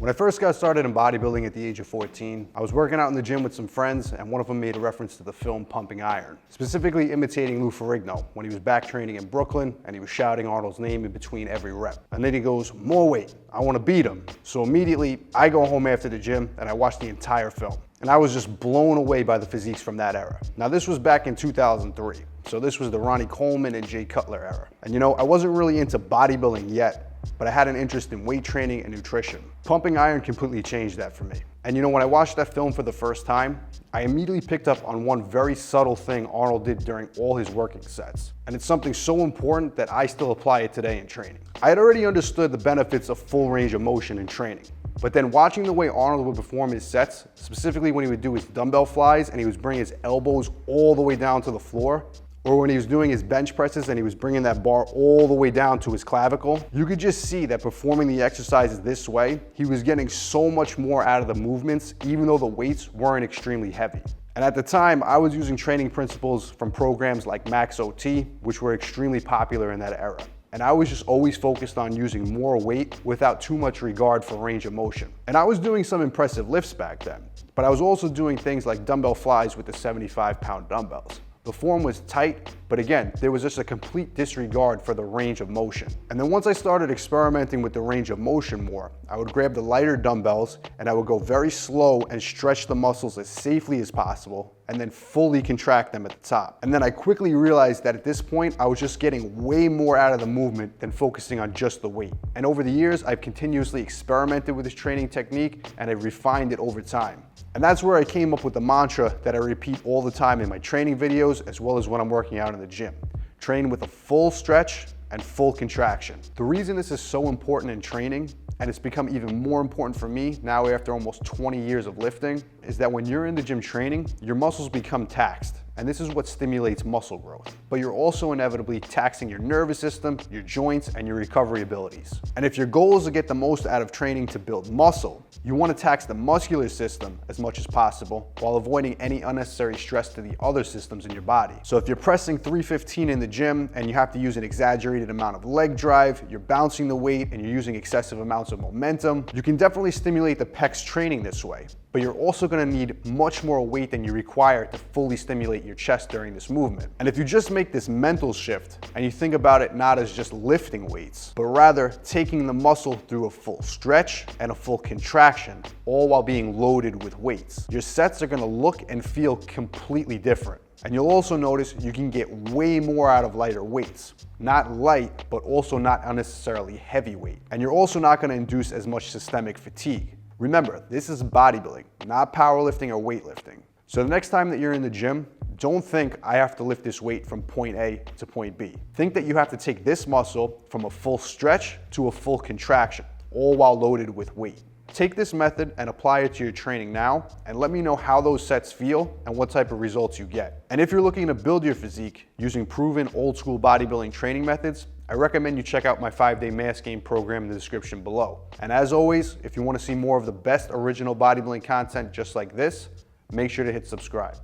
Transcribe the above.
When I first got started in bodybuilding at the age of 14, I was working out in the gym with some friends, and one of them made a reference to the film Pumping Iron, specifically imitating Lou Ferrigno when he was back training in Brooklyn and he was shouting Arnold's name in between every rep. And then he goes, "More weight, I want to beat him." So immediately I go home after the gym and I watch the entire film. And I was just blown away by the physiques from that era. Now this was back in 2003. So this was the Ronnie Coleman and Jay Cutler era. And you know, I wasn't really into bodybuilding yet, but I had an interest in weight training and nutrition. Pumping Iron completely changed that for me. And you know, when I watched that film for the first time, I immediately picked up on one very subtle thing Arnold did during all his working sets. And it's something so important that I still apply it today in training. I had already understood the benefits of full range of motion in training, but then watching the way Arnold would perform his sets, specifically when he would do his dumbbell flies and he was bringing his elbows all the way down to the floor, or when he was doing his bench presses and he was bringing that bar all the way down to his clavicle, you could just see that performing the exercises this way, he was getting so much more out of the movements, even though the weights weren't extremely heavy. And at the time, I was using training principles from programs like Max OT, which were extremely popular in that era. And I was just always focused on using more weight without too much regard for range of motion. And I was doing some impressive lifts back then, but I was also doing things like dumbbell flies with the 75-pound dumbbells. The form was tight, but again, there was just a complete disregard for the range of motion. And then once I started experimenting with the range of motion more, I would grab the lighter dumbbells and I would go very slow and stretch the muscles as safely as possible and then fully contract them at the top. And then I quickly realized that at this point, I was just getting way more out of the movement than focusing on just the weight. And over the years, I've continuously experimented with this training technique and I've refined it over time. And that's where I came up with the mantra that I repeat all the time in my training videos, as well as when I'm working out in the gym. Train with a full stretch and full contraction. The reason this is so important in training, and it's become even more important for me now after almost 20 years of lifting, is that when you're in the gym training, your muscles become taxed. And this is what stimulates muscle growth. But you're also inevitably taxing your nervous system, your joints, and your recovery abilities. And if your goal is to get the most out of training to build muscle, you want to tax the muscular system as much as possible while avoiding any unnecessary stress to the other systems in your body. So if you're pressing 315 in the gym and you have to use an exaggerated amount of leg drive, you're bouncing the weight and you're using excessive amounts of momentum, you can definitely stimulate the pecs training this way. But you're also going to need much more weight than you require to fully stimulate your chest during this movement. And if you just make this mental shift and you think about it not as just lifting weights, but rather taking the muscle through a full stretch and a full contraction, all while being loaded with weights, your sets are going to look and feel completely different. And you'll also notice you can get way more out of lighter weights. Not light, but also not unnecessarily heavy weight. And you're also not going to induce as much systemic fatigue. Remember, this is bodybuilding, not powerlifting or weightlifting. So the next time that you're in the gym, don't think I have to lift this weight from point A to point B. Think that you have to take this muscle from a full stretch to a full contraction, all while loaded with weight. Take this method and apply it to your training now, and let me know how those sets feel and what type of results you get. And if you're looking to build your physique using proven old school bodybuilding training methods, I recommend you check out my 5-day mass gain program in the description below. And as always, if you want to see more of the best original bodybuilding content just like this, make sure to hit subscribe.